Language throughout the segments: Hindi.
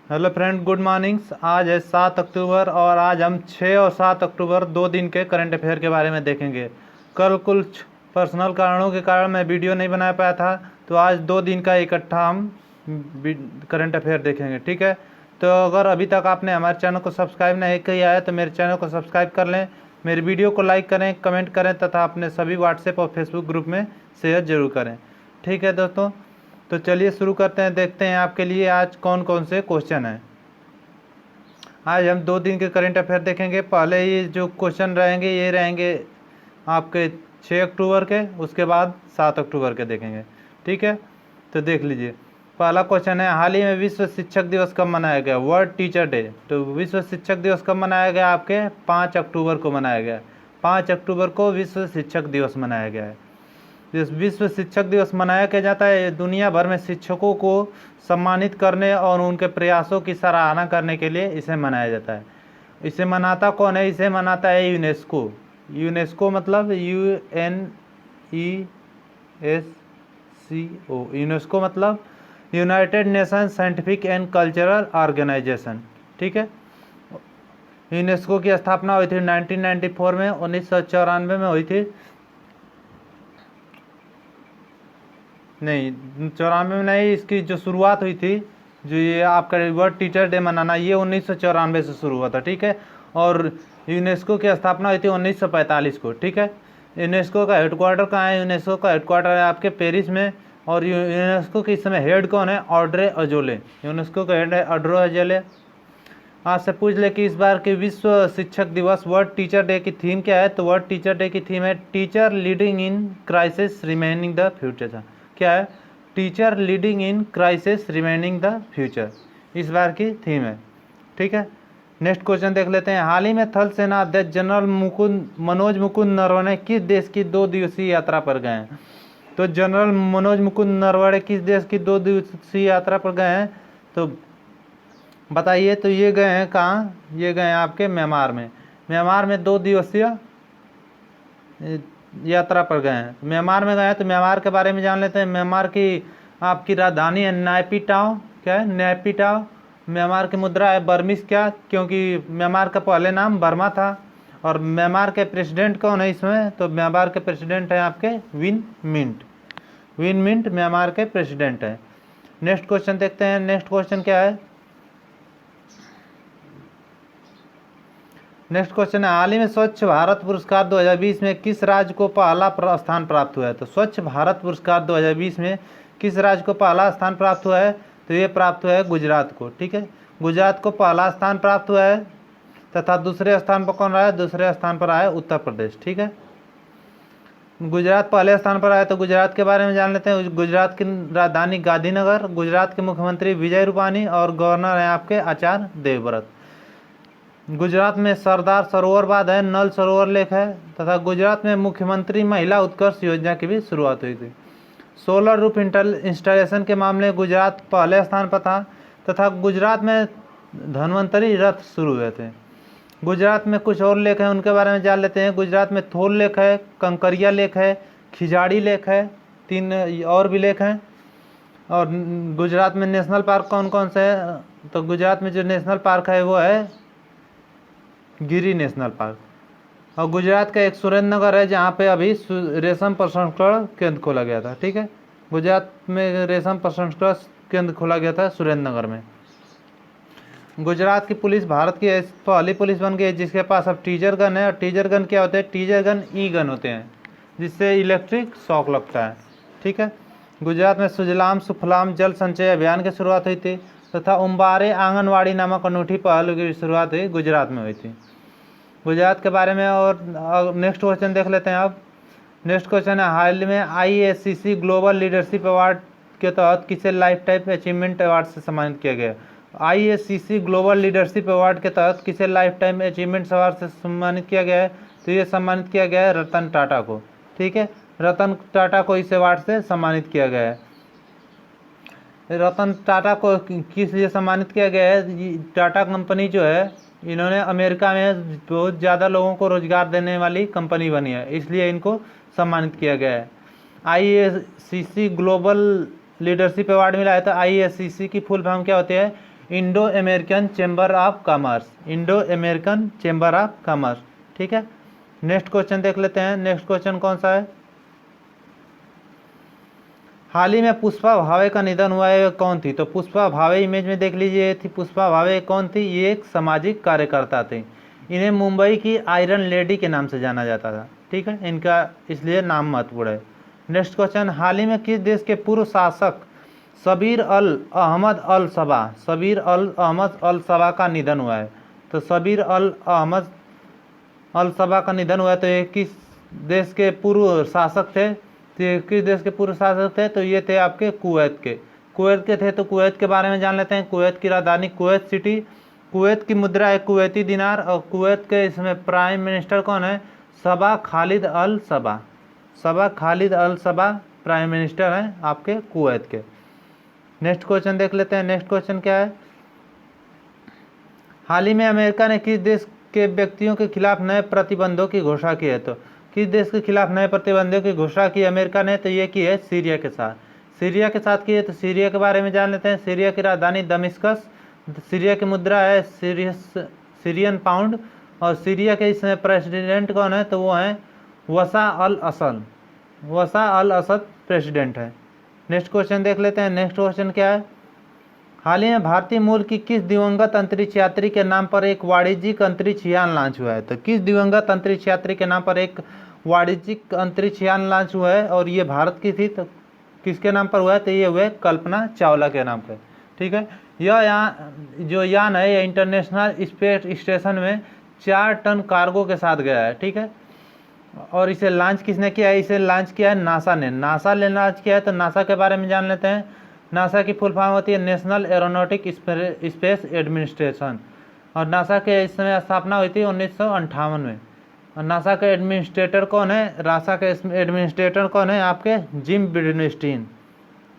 Hello friend, good mornings. आज है 7 अक्टूबर और आज हम 6 और 7 अक्टूबर 2 दिन के करंट अफेयर के बारे में देखेंगे। कल कुछ पर्सनल कारणों के कारण मैं वीडियो नहीं बना पाया था, तो आज 2 दिन का इकट्ठा हम करंट अफेयर देखेंगे। ठीक है, तो अगर अभी तक आपने हमारे चैनल को सब्सक्राइब नहीं किया है तो मेरे चैनल को सब्सक्राइब कर लें, मेरी वीडियो को लाइक करें, कमेंट करें तथा अपने सभी व्हाट्सएप और फेसबुक ग्रुप में शेयर जरूर करें। ठीक है दोस्तों, तो चलिए शुरू करते हैं। देखते हैं आपके लिए आज कौन कौन से क्वेश्चन हैं। आज हम 2 दिन के करंट अफेयर देखेंगे। पहले ये जो क्वेश्चन रहेंगे ये रहेंगे आपके 6 अक्टूबर के, उसके बाद 7 अक्टूबर के देखेंगे। ठीक है, तो देख लीजिए। पहला क्वेश्चन है, हाल ही में विश्व शिक्षक दिवस कब मनाया गया? World teacher day. तो विश्व शिक्षक दिवस कब मनाया गया? आपके 5 अक्टूबर को मनाया गया। 5 अक्टूबर को विश्व शिक्षक दिवस मनाया गया है। जिस विश्व शिक्षक दिवस मनाया क्या जाता है, दुनिया भर में शिक्षकों को सम्मानित करने और उनके प्रयासों की सराहना करने के लिए इसे मनाया जाता है। इसे मनाता कौन है? इसे मनाता है यूनेस्को। यूनेस्को मतलब UNESCO। यूनेस्को मतलब United nation scientific and cultural organisation. ठीक है, यूनेस्को की स्थापना हुई थी 1994 में, 1994 में हुई थी। नहीं, 94 में नहीं, इसकी जो शुरुआत हुई थी, जो ये आपका वर्ल्ड टीचर डे मनाना, ये 1994 से शुरू हुआ था। ठीक है, और यूनेस्को की स्थापना हुई थी 1945 को। ठीक है, यूनेस्को का हेडक्वार्टर कहाँ है? यूनेस्को का हेडक्वार्टर है आपके पेरिस में। और यूनेस्को के इस समय हेड कौन है? Audrey Azoulay. यूनेस्को का हेड है ऑड्रे अजोले। आज से पूछ ले कि इस बार के विश्व शिक्षक दिवस वर्ल्ड टीचर डे की थीम क्या है? तो वर्ल्ड टीचर डे की थीम है teacher leading in crisis remaining the future. क्या है? Teacher leading in crisis remaining the future इस बार की थीम है। ठीक है, नेक्स्ट क्वेश्चन देख लेते हैं। हाल ही में थल सेना अध्यक्ष जनरल मनोज मुकुंद नरवणे किस देश की 2 दिवसीय यात्रा पर गए हैं? तो जनरल मनोज मुकुंद नरवणे किस देश की 2 दिवसीय यात्रा पर गए हैं? तो बताइए। तो ये गए हैं कहाँ? ये गए हैं आपके म्यांमार में। म्यांमार में 2 दिवसीय यात्रा पर गए हैं। म्यांमार में गए हैं, तो म्यांमार के बारे में जान लेते हैं। म्यांमार की आपकी राजधानी है नैपीटाओ। क्या है? नैपीटाओ। म्यांमार की मुद्रा है बर्मिस। क्या? क्योंकि म्यांमार का पहले नाम बर्मा था। और म्यांमार के प्रेसिडेंट कौन है इसमें? तो म्यांमार के प्रेसिडेंट हैं आपके Win Myint. Win Myint Myanmar के प्रेसिडेंट हैं। नेक्स्ट क्वेश्चन देखते हैं। नेक्स्ट क्वेश्चन क्या है? नेक्स्ट क्वेश्चन है, हाल ही में स्वच्छ भारत पुरस्कार 2020 में किस राज्य को पहला स्थान प्राप्त हुआ है? तो स्वच्छ भारत पुरस्कार 2020 में किस राज्य को पहला स्थान प्राप्त हुआ है? तो ये प्राप्त हुआ है गुजरात को। ठीक है, गुजरात को पहला स्थान प्राप्त हुआ है। तथा दूसरे स्थान पर कौन रहा है? दूसरे स्थान पर आया उत्तर प्रदेश। ठीक है, गुजरात पहले स्थान पर आया, तो गुजरात के बारे में जान लेते हैं। गुजरात की राजधानी गांधीनगर। गुजरात के मुख्यमंत्री विजय रूपानी और गवर्नर हैं आपके आचार्य देवव्रत। गुजरात में सरदार सरोवर बांध है, नल सरोवर लेक है। तथा गुजरात में मुख्यमंत्री महिला उत्कर्ष योजना की भी शुरुआत हुई थी। सोलर रूफ इंस्टॉलेशन के मामले में गुजरात पहले स्थान पर था। तथा गुजरात में धन्वंतरी रथ शुरू हुए थे। गुजरात में कुछ और लेक हैं, उनके बारे में जान लेते हैं। गुजरात में थोल लेक है, कंकरिया लेक है, खिजाड़ी लेक है, 3 और भी लेक हैं। और गुजरात में नेशनल पार्क कौन कौन से है? तो गुजरात में जो नेशनल पार्क है वो है गिरी नेशनल पार्क। और गुजरात का एक सुरेंद्रनगर है जहाँ पे अभी रेशम प्रसंस्करण केंद्र खोला गया था। ठीक है, गुजरात में रेशम प्रसंस्करण केंद्र खोला गया था सुरेंद्रनगर में। गुजरात की पुलिस भारत की पहली पुलिस बन गई है जिसके पास अब टीजर गन है। और टीजर गन क्या होते हैं? टीजर गन ई गन होते हैं जिससे इलेक्ट्रिक शॉक लगता है। ठीक है, गुजरात में सुजलाम सुफलाम जल संचय अभियान की शुरुआत हुई थी। तथा उम्बारे आंगनवाड़ी नामक अनूठी पहल की शुरुआत हुई गुजरात में हुई थी। गुजरात के बारे में और नेक्स्ट क्वेश्चन देख लेते हैं अब। नेक्स्ट क्वेश्चन है, हाल में IACC ग्लोबल लीडरशिप अवार्ड के तहत किसे लाइफ टाइम अचीवमेंट अवार्ड से सम्मानित किया गया? IACC ग्लोबल लीडरशिप अवार्ड के तहत किसे लाइफ टाइम अचीवमेंट अवार्ड से सम्मानित किया गया है? तो ये सम्मानित किया गया है रतन टाटा को। ठीक है, रतन टाटा को इस अवार्ड से सम्मानित किया गया है। रतन टाटा को किस लिए सम्मानित किया गया है? टाटा कंपनी जो है, इन्होंने अमेरिका में बहुत ज़्यादा लोगों को रोजगार देने वाली कंपनी बनी है, इसलिए इनको सम्मानित किया गया है। IACC ग्लोबल लीडरशिप अवार्ड मिला है। तो IACC की फुल फॉर्म क्या होती है? Indo American chamber of commerce, Indo American chamber of commerce. ठीक है, नेक्स्ट क्वेश्चन देख लेते हैं। नेक्स्ट क्वेश्चन कौन सा है? हाल ही में पुष्पा भावे का निधन हुआ है, कौन थी? तो पुष्पा भावे इमेज में देख लीजिए, ये थी पुष्पा भावे। कौन थी? ये एक सामाजिक कार्यकर्ता थी। इन्हें मुंबई की आयरन लेडी के नाम से जाना जाता था। ठीक है, इनका इसलिए नाम महत्वपूर्ण है। नेक्स्ट क्वेश्चन, हाल ही में किस देश के पूर्व शासक शबीर अल अहमद अल सबा, शबीर अल अहमद अल सबा का निधन हुआ है? तो शबीर अल अहमद अल सबा का निधन हुआ है। तो ये किस देश के पूर्व शासक थे? तो ये किस देश के पूर्व शासक थे? तो ये थे आपके कुवैत के। कुवैत के थे, तो कुवैत के बारे में जान लेते हैं। कुवैत की राजधानी कुवैत सिटी, कुवैत की मुद्रा है कुवैती दिनार, और कुवैत के इसमें प्राइम मिनिस्टर कौन है? सबा खालिद अल सबा, सबा खालिद अल सबा प्राइम मिनिस्टर हैं आपके कुवैत के। नेक्स्ट क्वेश्चन देख लेते हैं। नेक्स्ट क्वेश्चन क्या है? हाल ही में अमेरिका ने किस देश के व्यक्तियों के खिलाफ नए प्रतिबंधों की घोषणा की है? तो किस देश के खिलाफ नए प्रतिबंधों की घोषणा की अमेरिका ने? तो ये की है सीरिया के साथ, सीरिया के साथ की है। तो सीरिया के बारे में जान लेते हैं। सीरिया की राजधानी दमिश्कस, सीरिया की मुद्रा है सीरियन पाउंड, और सीरिया के इसमें प्रेसिडेंट कौन है? तो वो हैं वसा अल असद, वसा अल असद प्रेसिडेंट है। नेक्स्ट क्वेश्चन देख लेते हैं। नेक्स्ट क्वेश्चन क्या है? हाल ही में भारतीय मूल की किस दिवंगत अंतरिक्ष यात्री के नाम पर एक वाणिज्यिक अंतरिक्ष यान लॉन्च हुआ है? तो किस दिवंगत अंतरिक्ष यात्री के नाम पर एक वाणिज्यिक अंतरिक्ष यान लॉन्च हुआ है, और ये भारत की थी? तो किसके नाम पर हुआ है? तो ये हुए कल्पना चावला के नाम पर। ठीक है, यह जो यान है ये इंटरनेशनल स्पेस स्टेशन में 4 टन कार्गो के साथ गया है। ठीक है, और इसे लॉन्च किसने किया है? इसे लॉन्च किया है नासा ने, नासा ने लॉन्च किया है। तो नासा के बारे में जान लेते हैं। नासा की फुल फॉर्म होती है नेशनल एरोनॉटिक स्पेस एडमिनिस्ट्रेशन, और नासा के इस समय स्थापना हुई थी 1958 में। और नासा के एडमिनिस्ट्रेटर कौन है? नासा के एडमिनिस्ट्रेटर कौन है? आपके जिम ब्रिडनस्टीन।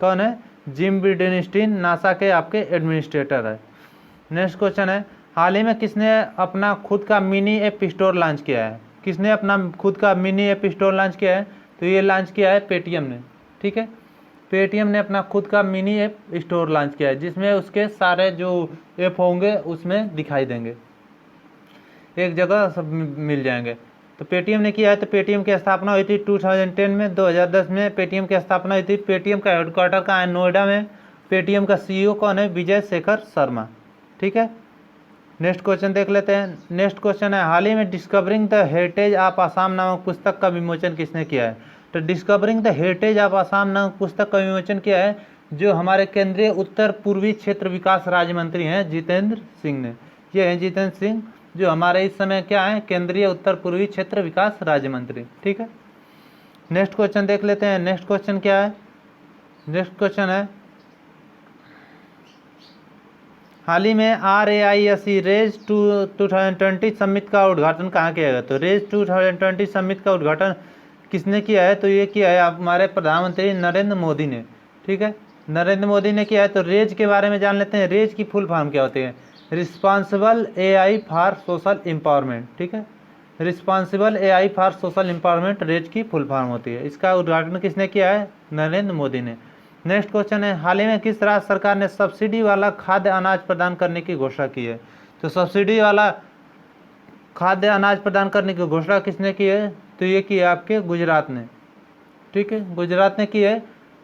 कौन है? जिम ब्रिडनस्टीन नासा के आपके एडमिनिस्ट्रेटर है। नेक्स्ट क्वेश्चन है, हाल ही में किसने अपना खुद का मिनी ऐप स्टोर लॉन्च किया है? किसने अपना खुद का मिनी ऐप स्टोर लॉन्च किया है? तो ये लॉन्च किया है पेटीएम ने। ठीक है, पेटीएम ने अपना खुद का मिनी ऐप स्टोर लॉन्च किया है, जिसमें उसके सारे जो ऐप होंगे उसमें दिखाई देंगे, एक जगह सब मिल जाएंगे। तो पेटीएम ने किया है। तो पेटीएम की स्थापना हुई थी 2010 में, 2010 में पेटीएम की स्थापना हुई थी। पेटीएम का हेडक्वार्टर कहाँ है? नोएडा में। पेटीएम का सीईओ कौन है? विजय शेखर शर्मा। ठीक है, नेक्स्ट क्वेश्चन देख लेते हैं। नेक्स्ट क्वेश्चन है, हाल ही में discovering the heritage of Assam नामक पुस्तक का विमोचन किसने किया है? तो discovering the heritage of Assam नामक पुस्तक का विमोचन किया है जो हमारे केंद्रीय उत्तर पूर्वी क्षेत्र विकास राज्य मंत्री हैं जितेंद्र सिंह ने। ये हैं जितेंद्र सिंह, जो हमारे इस समय क्या है? केंद्रीय उत्तर पूर्वी क्षेत्र विकास राज्य मंत्री। ठीक है, नेक्स्ट क्वेश्चन देख लेते हैं। नेक्स्ट क्वेश्चन क्या है? नेक्स्ट क्वेश्चन है, हाल ही में RAISE रेज 2020 समिट का उद्घाटन कहाँ किया गया? तो रेज 2020 समिट का उद्घाटन किसने किया है? तो ये किया है हमारे प्रधानमंत्री नरेंद्र मोदी ने। ठीक है, नरेंद्र मोदी ने किया है। तो रेज के बारे में जान लेते हैं। रेज की फुल फॉर्म क्या होती है? Responsible AI for social empowerment. ठीक है, responsible AI for social empowerment RAISE की फुल फॉर्म होती है। इसका उद्घाटन किसने किया है? नरेंद्र मोदी ने। नेक्स्ट क्वेश्चन है, हाल ही में किस राज्य सरकार ने सब्सिडी वाला खाद्य अनाज प्रदान करने की घोषणा की है? तो सब्सिडी वाला खाद्य अनाज प्रदान करने की घोषणा किसने की है? तो ये की है आपके गुजरात ने। ठीक है, गुजरात ने की है।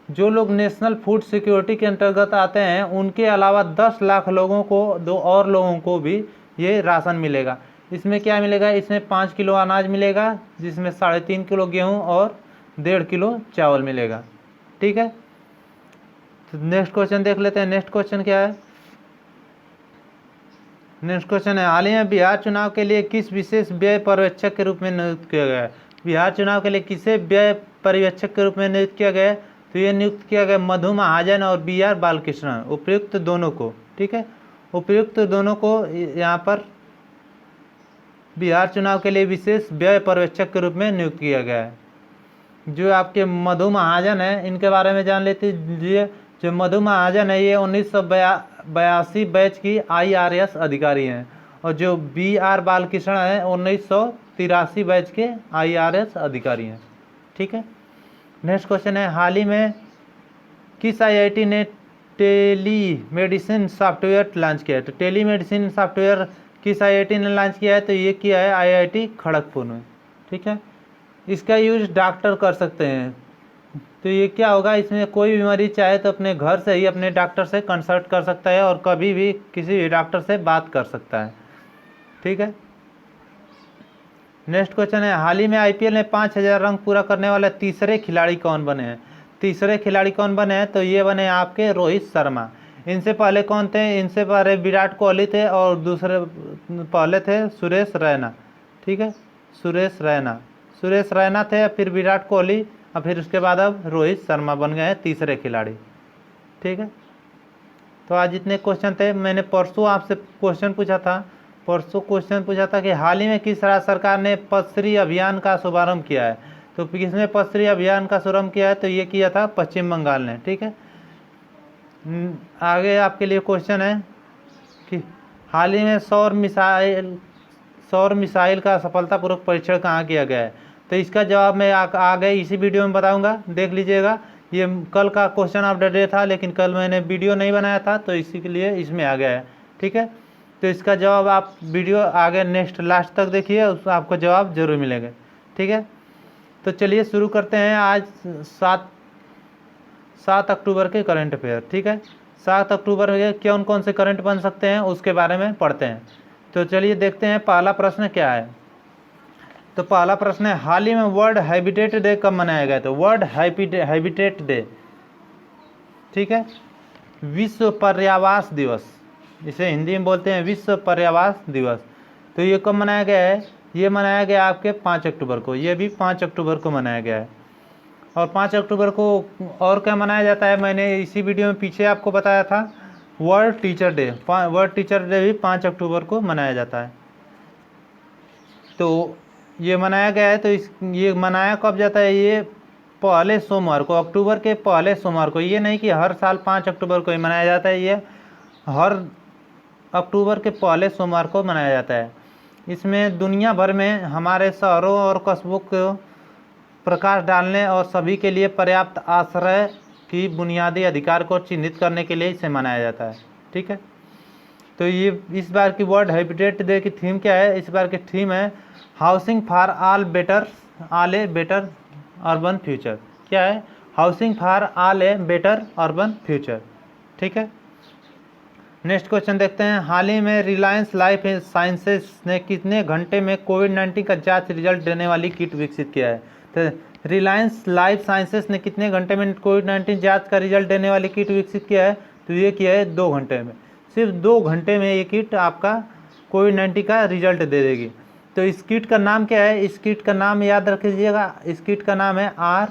जो लोग नेशनल फूड सिक्योरिटी के अंतर्गत आते हैं उनके अलावा 10 लाख लोगों को, 2 और लोगों को भी ये राशन मिलेगा। इसमें क्या मिलेगा? इसमें 5 किलो अनाज मिलेगा, जिसमें 3.5 किलो गेहूँ और 1.5 किलो चावल मिलेगा। ठीक है, तो नेक्स्ट क्वेश्चन देख लेते हैं। नेक्स्ट क्वेश्चन क्या है? नेक्स्ट क्वेश्चन है, हाल ही में बिहार चुनाव के लिए किस विशेष व्यय पर्यवेक्षक के रूप में नियुक्त किया गया है? बिहार चुनाव के लिए किसे व्यय पर्यवेक्षक के रूप में नियुक्त किया गया है? तो ये नियुक्त किया गया मधु महाजन और BR बालकृष्णन, उपयुक्त दोनों को। ठीक है, उपयुक्त दोनों को यहाँ पर बिहार चुनाव के लिए विशेष व्यय पर्यवेक्षक के रूप में नियुक्त किया गया है। जो आपके मधु महाजन है, इनके बारे में जान लेते लीजिए। जो मधु महाजन है ये 1982 बैच की IRS अधिकारी हैं, और जो BR बालकृष्ण है 1983 बैच के IRS अधिकारी हैं। ठीक है, नेक्स्ट क्वेश्चन है, हाल ही में किस IIT ने टेली मेडिसिन सॉफ्टवेयर लॉन्च किया है। तो टेली मेडिसिन सॉफ्टवेयर किस IIT ने लॉन्च किया है? तो ये किया है IIT खड़गपुर में। ठीक है, इसका यूज डॉक्टर कर सकते हैं। तो ये क्या होगा, इसमें कोई भी मरीज चाहे तो अपने घर से ही अपने डॉक्टर से कंसल्ट कर सकता है और कभी भी किसी भी डॉक्टर से बात कर सकता है। ठीक है, नेक्स्ट क्वेश्चन है, हाल ही में IPL में 5000 रन पूरा करने वाले तीसरे खिलाड़ी कौन बने हैं? तीसरे खिलाड़ी कौन बने हैं? तो ये बने आपके रोहित शर्मा। इनसे पहले कौन थे? इनसे पहले विराट कोहली थे और दूसरे पहले थे सुरेश रैना। ठीक है, सुरेश रैना थे, फिर विराट कोहली और फिर उसके बाद अब रोहित शर्मा बन गए हैं तीसरे खिलाड़ी। ठीक है, तो आज इतने क्वेश्चन थे। मैंने परसों आपसे क्वेश्चन पूछा था कि हाल ही में किस राज्य सरकार ने पथश्री अभियान का शुभारंभ किया है? तो किसने पथश्री अभियान का शुभारंभ किया है? तो ये किया था पश्चिम बंगाल ने। ठीक है, आगे आपके लिए क्वेश्चन है कि हाल ही में सौर मिसाइल का सफलतापूर्वक परीक्षण कहाँ किया गया है? तो इसका जवाब मैं आगे इसी वीडियो में बताऊंगा, देख लीजिएगा। ये कल का क्वेश्चन अपडेट था, लेकिन कल मैंने वीडियो नहीं बनाया था तो इसी के लिए इसमें आ गया है। ठीक है, तो इसका जवाब आप वीडियो आगे नेक्स्ट लास्ट तक देखिए, उसमें आपको जवाब जरूर मिलेगा। ठीक है, तो चलिए शुरू करते हैं आज 7 अक्टूबर के करंट अफेयर। ठीक है, 7 अक्टूबर के कौन कौन से करंट बन सकते हैं उसके बारे में पढ़ते हैं। तो चलिए देखते हैं पहला प्रश्न क्या है। तो पहला प्रश्न है, हाल ही में वर्ल्ड हैबिटेट डे कब मनाया गया? तो वर्ल्ड हैबिटेट डे, ठीक है, विश्व पर्यावास दिवस, इसे हिंदी में बोलते हैं विश्व पर्यावास दिवस। तो ये कब मनाया गया है? ये मनाया गया आपके 5 अक्टूबर को। ये भी 5 अक्टूबर को मनाया गया है। और 5 अक्टूबर को और क्या मनाया जाता है, मैंने इसी वीडियो में पीछे आपको बताया था, world teacher day. World teacher day भी 5 अक्टूबर को मनाया जाता है। तो ये मनाया गया है। तो ये मनाया कब जाता है? ये पहले सोमवार को, अक्टूबर के पहले सोमवार को। ये नहीं कि हर साल 5 अक्टूबर को ही मनाया जाता है, ये हर अक्टूबर के पहले सोमवार को मनाया जाता है। इसमें दुनिया भर में हमारे शहरों और कस्बों को प्रकाश डालने और सभी के लिए पर्याप्त आश्रय की बुनियादी अधिकार को चिन्हित करने के लिए इसे मनाया जाता है। ठीक है, तो ये इस बार की वर्ल्ड हैबिटेट डे की थीम क्या है? इस बार की थीम है housing for all a better urban future. क्या है? Housing for all a better urban future. ठीक है, नेक्स्ट क्वेश्चन देखते हैं, हाल ही में रिलायंस लाइफ साइंसेस ने कितने घंटे में कोविड-19 का जांच रिजल्ट देने वाली किट विकसित किया है? तो रिलायंस लाइफ साइंसेस ने कितने घंटे में कोविड-19 जांच का रिजल्ट देने वाली किट विकसित किया है? तो ये किया है 2 घंटे में। सिर्फ 2 घंटे में ये किट आपका कोविड-19 का रिजल्ट दे देगी। तो इस किट का नाम क्या है? इस किट का नाम याद रख लीजिएगा, इस किट का नाम है आर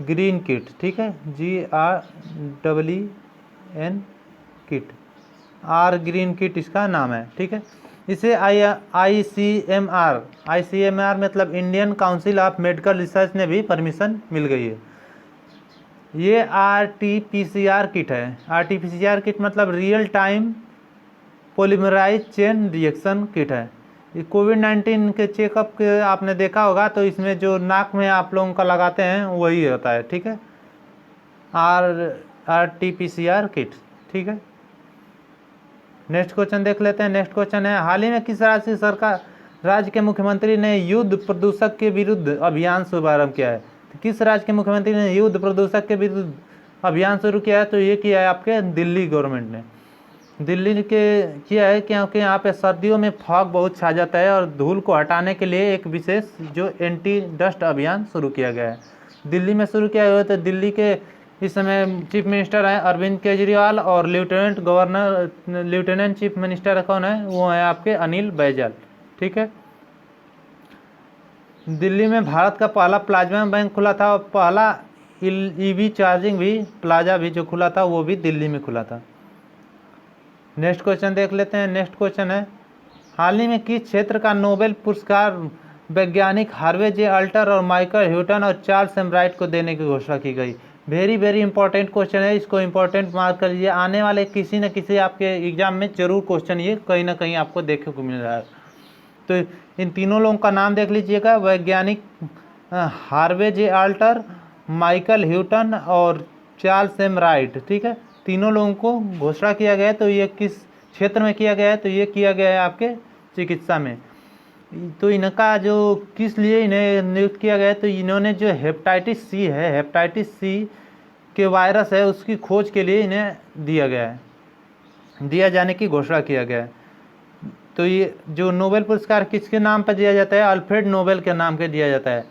ग्रीन किट। ठीक है, GREEN kit, or green kit इसका नाम है। ठीक है, इसे ICMR मतलब Indian Council of Medical Research ने भी परमिशन मिल गई है। ये RT-PCR किट है। RT-PCR किट मतलब real time polymerise chain reaction kit है। ये कोविड-19 के चेकअप के आपने देखा होगा, तो इसमें जो नाक में आप लोगों का लगाते हैं वही होता है। ठीक है, RT-PCR किट। ठीक है, नेक्स्ट क्वेश्चन देख लेते हैं। नेक्स्ट क्वेश्चन है, हाल ही में किस राज्य के मुख्यमंत्री ने युद्ध प्रदूषक के विरुद्ध अभियान शुभारंभ किया है? तो किस राज्य के मुख्यमंत्री ने युद्ध प्रदूषक के विरुद्ध अभियान शुरू किया है? तो ये किया है आपके दिल्ली गवर्नमेंट ने। दिल्ली के किया है क्योंकि यहाँ पे सर्दियों में फॉग बहुत छा जाता है और धूल को हटाने के लिए एक विशेष जो एंटी डस्ट अभियान शुरू किया गया है, दिल्ली में शुरू किया हुआ। तो दिल्ली के इस समय चीफ मिनिस्टर हैं अरविंद केजरीवाल और लेफ्टिनेंट चीफ मिनिस्टर कौन है? वो है आपके अनिल बैजल। ठीक है, दिल्ली में भारत का पहला प्लाज्मा बैंक खुला था और पहला EV चार्जिंग भी प्लाजा भी जो खुला था वो भी दिल्ली में खुला था। नेक्स्ट क्वेश्चन देख लेते हैं। नेक्स्ट क्वेश्चन है, हाल ही में किस क्षेत्र का नोबेल पुरस्कार वैज्ञानिक हार्वे जे अल्टर और माइकल ह्यूटन और चार्ल्स एमराइट को देने की घोषणा की गई? वेरी इंपॉर्टेंट क्वेश्चन है, इसको इंपॉर्टेंट मार्क कर लीजिए। आने वाले किसी न किसी आपके एग्जाम में जरूर क्वेश्चन ये कहीं ना कहीं आपको देखने को मिल रहा है। तो इन तीनों लोगों का नाम देख लीजिएगा, वैज्ञानिक हार्वे जे अल्टर, माइकल ह्यूटन और चार्ल्स एमराइट। ठीक है, तीनों लोगों को घोषणा किया गया है। तो ये किस क्षेत्र में किया गया है? तो ये किया गया है आपके चिकित्सा में। तो इनका जो किस लिए इन्हें नियुक्त किया गया है? तो इन्होंने जो हेपेटाइटिस सी है, हेपेटाइटिस सी के वायरस है, उसकी खोज के लिए इन्हें दिया गया है, दिया जाने की घोषणा किया गया है। तो ये जो नोबेल पुरस्कार किसके नाम पर दिया जाता है? अल्फ्रेड नोबेल के नाम पे दिया जाता है,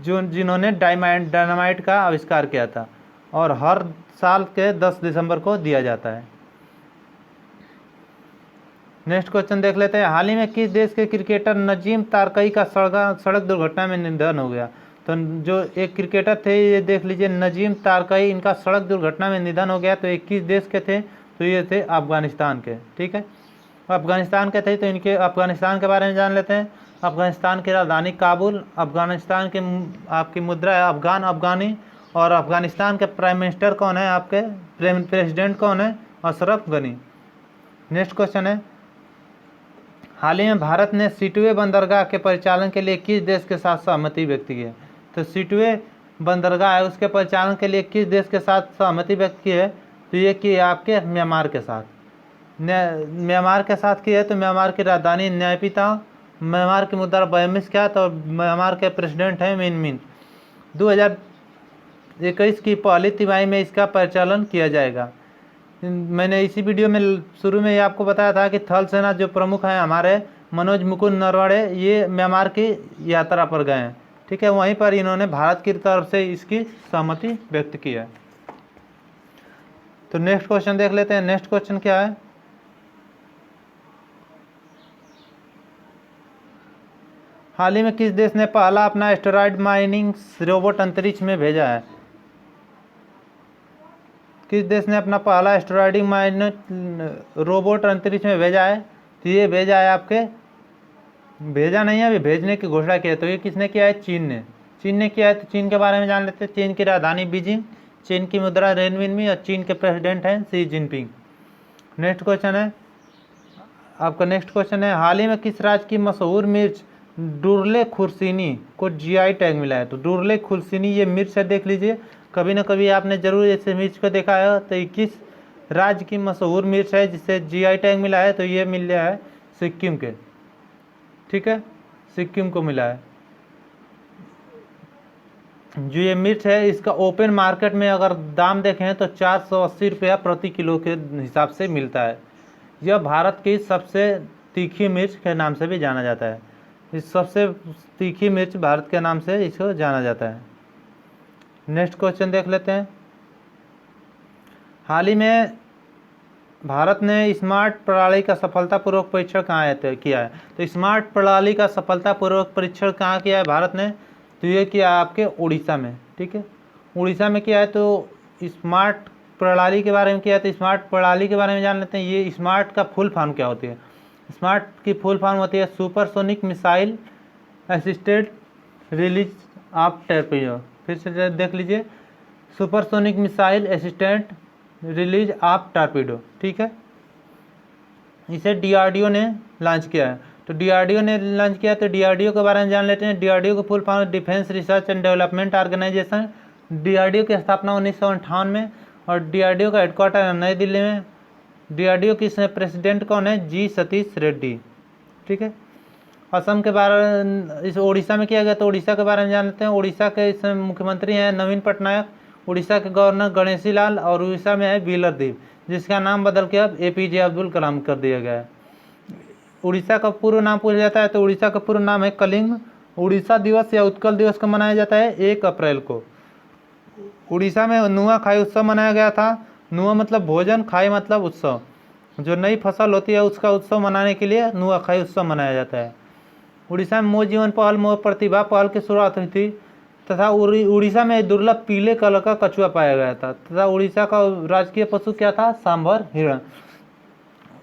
जिन्होंने डायनामाइट का आविष्कार किया था, और हर साल के 10 दिसंबर को दिया जाता है। नेक्स्ट क्वेश्चन देख लेते हैं। हाल ही में किस देश के क्रिकेटर नजीम तारकई का सड़क दुर्घटना में निधन हो गया? तो जो एक क्रिकेटर थे, ये देख लीजिए, नजीम तारकई, इनका सड़क दुर्घटना में निधन हो गया। तो 21 देश के थे, तो ये थे अफगानिस्तान के। ठीक है, अफगानिस्तान के थे, तो इनके अफगानिस्तान के बारे में जान लेते हैं। अफगानिस्तान की राजधानी काबुल, अफगानिस्तान के आपकी मुद्रा है अफगान, अफगानी, और अफगानिस्तान के प्राइम मिनिस्टर कौन है? आपके प्रेसिडेंट कौन है? अशरफ गनी। नेक्स्ट क्वेश्चन है, हाल ही में भारत ने सिटवे बंदरगाह के परिचालन के लिए किस देश के साथ सहमति व्यक्त की है? तो सिटवे बंदरगाह है, उसके परिचालन के लिए किस देश के साथ सहमति व्यक्त की है? तो ये की है आपके म्यांमार के साथ। म्यांमार के साथ की है। तो म्यांमार की राजधानी न्यायपिता, म्यांमार की मुद्रा बर्मिस क्या? तो म्यांमार के प्रेसिडेंट हैं मिन मिन। 2021 की पहली तिमाही में इसका परिचालन किया जाएगा। मैंने इसी वीडियो में शुरू में ही आपको बताया था कि थल सेना जो प्रमुख हैं हमारे मनोज मुकुंद नरवणे, ये म्यांमार की यात्रा पर गए हैं। ठीक है, वहीं पर इन्होंने भारत की तरफ से इसकी सहमति व्यक्त की है। तो नेक्स्ट क्वेश्चन देख लेते हैं। नेक्स्ट क्वेश्चन क्या है? हाल ही में किस देश ने पहला अपना एस्टेरॉयड माइनिंग रोबोट अंतरिक्ष में भेजा है? किस देश ने अपना पहला एस्टेरॉयड माइनिंग रोबोट अंतरिक्ष में भेजा है? तो ये भेजा है आपके, भेजा नहीं है, अभी भेजने की घोषणा की है। तो ये किसने किया है? चीन ने। चीन ने किया है। तो चीन के बारे में जान लेते हैं। चीन की राजधानी बीजिंग, चीन की मुद्रा रेनमिनमी, और चीन के प्रेसिडेंट हैं शी जिनपिंग। नेक्स्ट क्वेश्चन है आपका, नेक्स्ट क्वेश्चन है, हाल ही में किस राज्य की मशहूर मिर्च डुरले खुर्सीनी को जीआई टैग मिला है? तो डुरले खुर्सीनी ये मिर्च है, देख लीजिए, कभी ना कभी आपने जरूर ऐसे मिर्च को देखा है। तो 21 राज्य की मशहूर मिर्च है जिसे जीआई टैग मिला है। तो ये मिल गया है सिक्किम के। ठीक है, सिक्किम को मिला है। जो ये मिर्च है, इसका ओपन मार्केट में अगर दाम देखें तो 480 रुपया प्रति किलो के हिसाब से मिलता है। यह भारत की सबसे तीखी मिर्च के नाम से भी जाना जाता है। इस सबसे तीखी मिर्च भारत के नाम से इसको जाना जाता है। नेक्स्ट क्वेश्चन देख लेते हैं। हाल ही में भारत ने स्मार्ट प्रणाली का सफलतापूर्वक परीक्षण कहाँ किया है? तो स्मार्ट प्रणाली का सफलतापूर्वक परीक्षण कहाँ किया है भारत ने? तो ये किया आपके उड़ीसा में। ठीक है, उड़ीसा में किया है। तो स्मार्ट प्रणाली के बारे में किया है। तो स्मार्ट प्रणाली के बारे में जान लेते हैं। ये स्मार्ट का फुल फॉर्म क्या होती है? स्मार्ट की फुल फॉर्म होती है supersonic missile assisted release of torpedo. फिर से देख लीजिए, supersonic missile assistant release of torpedo. ठीक है, इसे डीआरडीओ ने लॉन्च किया है। तो डीआरडीओ ने लॉन्च किया, तो डीआरडीओ के बारे में जान लेते हैं। डीआरडीओ का full form defence research and development organisation. DRDO की स्थापना 1958 में, और डीआरडीओ का हेडक्वार्टर है नई दिल्ली में। डीआरडीओ की प्रेसिडेंट कौन है? जी सतीश रेड्डी। ठीक है, असम के बारे इस उड़ीसा में किया गया। तो उड़ीसा के बारे में जान लेते हैं। उड़ीसा के इस मुख्यमंत्री हैं नवीन पटनायक। उड़ीसा के गवर्नर गणेशी लाल, और उड़ीसा में है बीलर दीप, जिसका नाम बदल के अब एपीजे अब्दुल कलाम कर दिया गया है। उड़ीसा का पूर्व नाम पूछा जाता है। तो उड़ीसा का पूर्व नाम है कलिंग। उड़ीसा दिवस या उत्कल दिवस को मनाया जाता है 1 अप्रैल को। उड़ीसा में नुआ खाई उत्सव मनाया गया था। नुआ मतलब भोजन, खाई मतलब उत्सव। जो नई फसल होती है उसका उत्सव मनाने के लिए नुआ खाई उत्सव मनाया जाता है। उड़ीसा में मोर जीवन पहल, मोर प्रतिभा पहल की शुरुआत हुई थी, तथा उड़ीसा में दुर्लभ पीले कलर का कछुआ पाया गया था, तथा उड़ीसा का राजकीय पशु क्या था? सांभर हिरण।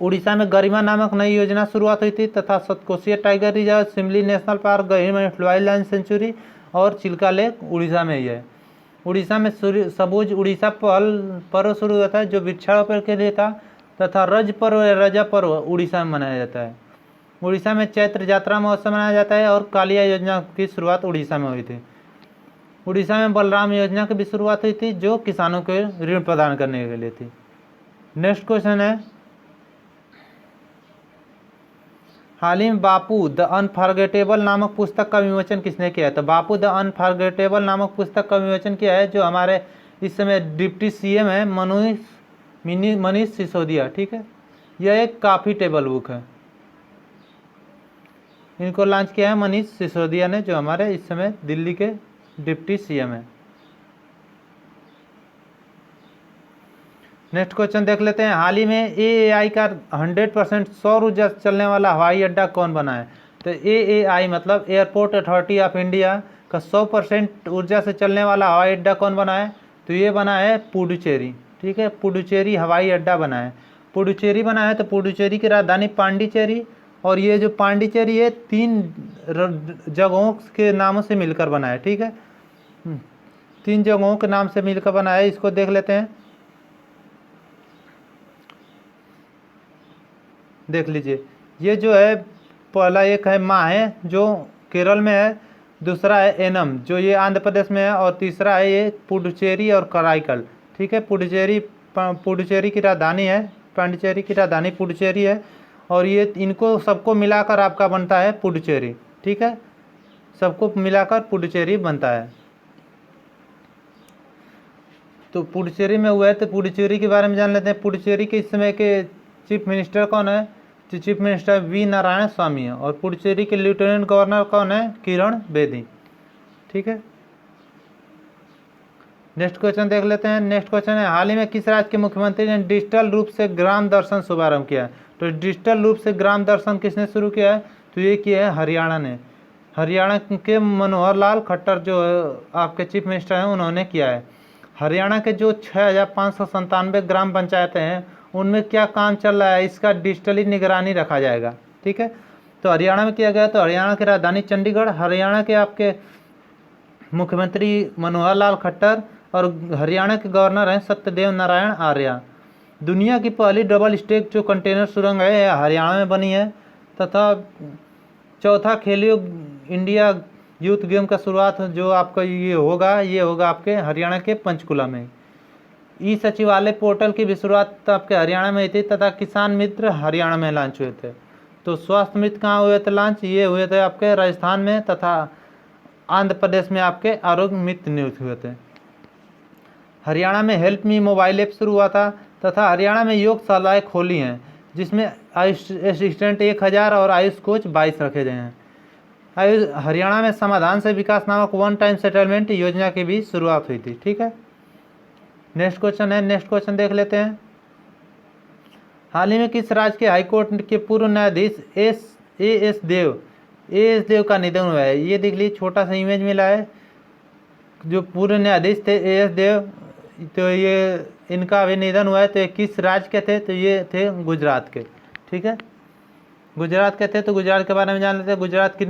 उड़ीसा में गरिमा नामक नई योजना शुरुआत हुई थी, तथा Satkosia tiger reserve, Simli national park, Gahir wildlife sanctuary और चिल्का लेक उड़ीसा में ही है। उड़ीसा में सबूज उड़ीसा पहल पर्व शुरू हुआ था, जो वृक्षारोपण के लिए था, तथा रज पर्व या रजा पर्व उड़ीसा में मनाया जाता है। उड़ीसा में चैत्र यात्रा महोत्सव मनाया जाता है, और कालिया योजना की शुरुआत उड़ीसा में हुई थी। उड़ीसा में बलराम योजना की भी शुरुआत हुई थी, जो किसानों को ऋण प्रदान करने के लिए थी। नेक्स्ट क्वेश्चन है, हाल ही में बापू द अनफॉरगेटेबल नामक पुस्तक का विमोचन किसने किया है? तो बापू द अनफॉरगेटेबल नामक पुस्तक का विमोचन किया है जो हमारे इस समय डिप्टी सीएम है मनीष सिसोदिया। ठीक है, यह एक काफ़ी टेबल बुक है, इनको लॉन्च किया है मनीष सिसोदिया ने, जो हमारे इस समय दिल्ली के डिप्टी सीएम है। नेक्स्ट क्वेश्चन देख लेते हैं, हाल ही में AAI का 100% सौर ऊर्जा से चलने वाला हवाई अड्डा कौन बना है? तो AAI मतलब एयरपोर्ट अथॉरिटी ऑफ इंडिया का 100% ऊर्जा से चलने वाला हवाई अड्डा कौन बना है? तो ये बना है पुडुचेरी। ठीक है, पुडुचेरी हवाई अड्डा बना है, पुडुचेरी बना है। तो पुडुचेरी की राजधानी पांडिचेरी, और ये जो पांडिचेरी है 3 जगहों के नामों से मिलकर बना है। ठीक है, 3 जगहों के नाम से मिलकर बना है। इसको देख लेते हैं, देख लीजिए। ये जो है पहला एक है माहे जो केरल में है, दूसरा है एनम जो ये आंध्र प्रदेश में है, और तीसरा है ये पुडुचेरी और कराईकल। ठीक है, पुडुचेरी की राजधानी है, पांडिचेरी की राजधानी पुडुचेरी है, और ये इनको सबको मिलाकर आपका बनता है पुडुचेरी। ठीक है, सबको मिलाकर पुडुचेरी बनता है। तो पुडुचेरी में हुआ है, तो पुडुचेरी के बारे में जान लेते हैं। पुडुचेरी के इस समय के चीफ मिनिस्टर कौन है? तो चीफ मिनिस्टर वी नारायण स्वामी है, और पुडुचेरी के लेफ्टिनेंट गवर्नर कौन है? किरण बेदी। ठीक है, नेक्स्ट क्वेश्चन देख लेते हैं। नेक्स्ट क्वेश्चन है, हाल ही में किस राज्य के मुख्यमंत्री ने डिजिटल रूप से ग्राम दर्शन शुभारंभ किया है? तो डिजिटल रूप से ग्राम दर्शन किसने शुरू किया है? तो ये किया है हरियाणा ने। हरियाणा के मनोहर लाल खट्टर जो आपके चीफ मिनिस्टर हैं उन्होंने किया है। हरियाणा के जो 6597 ग्राम पंचायतें हैं उनमें क्या काम चल रहा है, इसका डिजिटली निगरानी रखा जाएगा। ठीक है, तो हरियाणा में किया गया। तो हरियाणा की राजधानी चंडीगढ़, हरियाणा के आपके मुख्यमंत्री मनोहर लाल खट्टर, और हरियाणा के गवर्नर हैं सत्यदेव नारायण आर्य। दुनिया की पहली डबल स्टेक जो कंटेनर सुरंग है यह हरियाणा में बनी है, तथा चौथा खेलो इंडिया यूथ गेम का शुरुआत जो आपका ये होगा आपके हरियाणा के पंचकुला में। ई सचिवालय पोर्टल की भी शुरुआत आपके हरियाणा में हुई थी, तथा किसान मित्र हरियाणा में लॉन्च हुए थे। तो स्वास्थ्य मित्र कहाँ हुए थे लॉन्च? ये हुए थे आपके राजस्थान में, तथा आंध्र प्रदेश में आपके आरोग्य मित्र नियुक्त हुए थे। हरियाणा में हेल्प मी मोबाइल ऐप शुरू हुआ था, तथा हरियाणा में योगशालाएँ खोली हैं जिसमें आयुष असिस्टेंट 1000 और आयुष कोच 22 रखे गए हैं। हरियाणा में समाधान से विकास नामक वन टाइम सेटलमेंट योजना की भी शुरुआत हुई थी। ठीक है, नेक्स्ट क्वेश्चन है, नेक्स्ट क्वेश्चन देख लेते हैं। हाल ही में किस राज्य के हाईकोर्ट के पूर्व न्यायाधीश एस देव का निधन हुआ है? ये देख लीजिए, छोटा सा इमेज मिला है। जो पूर्व न्यायाधीश थे एस देव, तो ये इनका अभी निधन हुआ है। तो ये किस राज्य के थे? तो ये थे गुजरात के। ठीक है, गुजरात के थे। तो गुजरात के बारे में जान लेते हैं। गुजरात की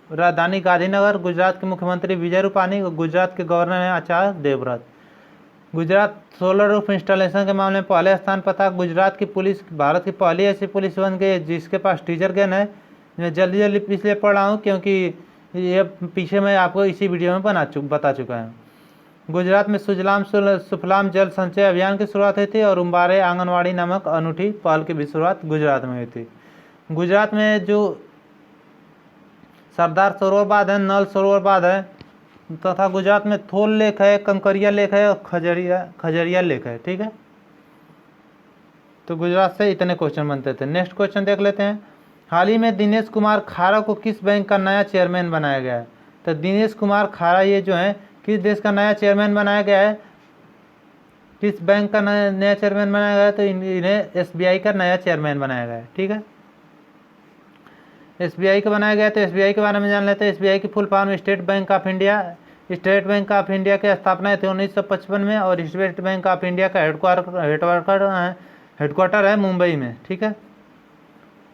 राजधानी गांधीनगर, गुजरात के मुख्यमंत्री विजय रूपानी, गुजरात के गवर्नर हैं Acharya Devvrat. Gujarat solar roof installation के मामले में पहले स्थान पर था। गुजरात की पुलिस भारत की पहली ऐसी पुलिस बन गई जिसके पास टीजर गन है। मैं जल्दी इसलिए पढ़ रहा हूँ क्योंकि ये पीछे मैं आपको इसी वीडियो में बता चुका हूँ। गुजरात में सुजलाम सुफलाम जल संचय अभियान की शुरुआत हुई थी, और उम्बारे आंगनवाड़ी नामक अनूठी पहल की भी शुरुआत गुजरात में हुई थी। गुजरात में जो सरदार सरोवर बांध है, नल सरोवर बांध है, तथा गुजरात में थोल लेक है, कंकरिया लेक है, और खजरिया लेक है। ठीक है, तो गुजरात से इतने क्वेश्चन बनते थे। नेक्स्ट क्वेश्चन देख लेते हैं। हाल ही में दिनेश कुमार खारा को किस बैंक का नया चेयरमैन बनाया गया है? तो दिनेश कुमार खारा ये जो है किस देश का नया चेयरमैन बनाया गया है, किस बैंक का नया चेयरमैन बनाया गया है? तो इन्हें SBI का नया चेयरमैन बनाया गया है। ठीक है, SBI का बनाया गया। तो SBI के बारे में जान लेते हैं। SBI की full form state bank of India. State bank of India की स्थापना थी 1955 में, और स्टेट बैंक ऑफ इंडिया का हेडक्वार्टर है मुंबई में। ठीक है,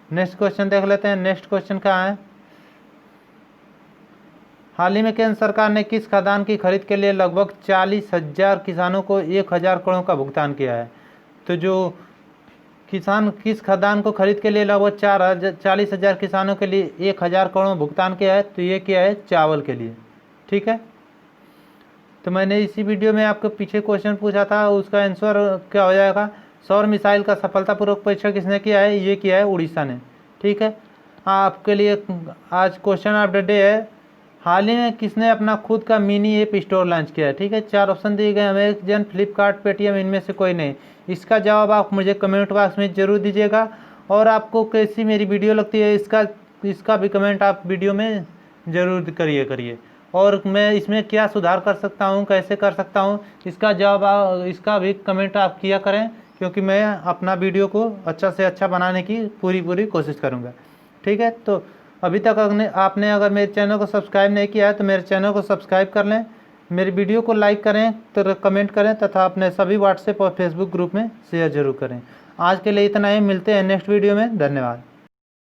नेक्स्ट क्वेश्चन देख लेते हैं। नेक्स्ट क्वेश्चन कहाँ है? हाल ही में केंद्र सरकार ने किस खदान की खरीद के लिए लगभग 40,000 किसानों को 1,000 करोड़ का भुगतान किया है? तो जो किसान किस खदान को खरीद के लिए लगभग 40,000 किसानों के लिए 1,000 करोड़ भुगतान किया है? तो ये किया है चावल के लिए। ठीक है, तो मैंने इसी वीडियो में आपको पीछे क्वेश्चन पूछा था, उसका आंसर क्या हो जाएगा। सौर मिसाइल का सफलतापूर्वक परीक्षण किसने किया है, ये किया है उड़ीसा ने। ठीक है, आपके लिए आज क्वेश्चन ऑफ द डे है, हाल ही में किसने अपना खुद का मिनी ऐप स्टोर लॉन्च किया है। ठीक है, 4 ऑप्शन दिए गए, अमेजन, फ्लिपकार्ट, पेटीएम, इनमें से कोई नहीं। इसका जवाब आप मुझे कमेंट बॉक्स में ज़रूर दीजिएगा, और आपको कैसी मेरी वीडियो लगती है इसका भी कमेंट आप वीडियो में ज़रूर करिए। और मैं इसमें क्या सुधार कर सकता हूँ, कैसे कर सकता हूँ, इसका भी कमेंट आप किया करें, क्योंकि मैं अपना वीडियो को अच्छा से अच्छा बनाने की पूरी कोशिश करूँगा। ठीक है, तो अभी तक आपने अगर मेरे चैनल को सब्सक्राइब नहीं किया है तो मेरे चैनल को सब्सक्राइब कर लें, मेरी वीडियो को लाइक करें, तो कमेंट करें, तथा अपने सभी व्हाट्सएप और फेसबुक ग्रुप में शेयर जरूर करें। आज के लिए इतना ही, मिलते हैं नेक्स्ट वीडियो में। धन्यवाद।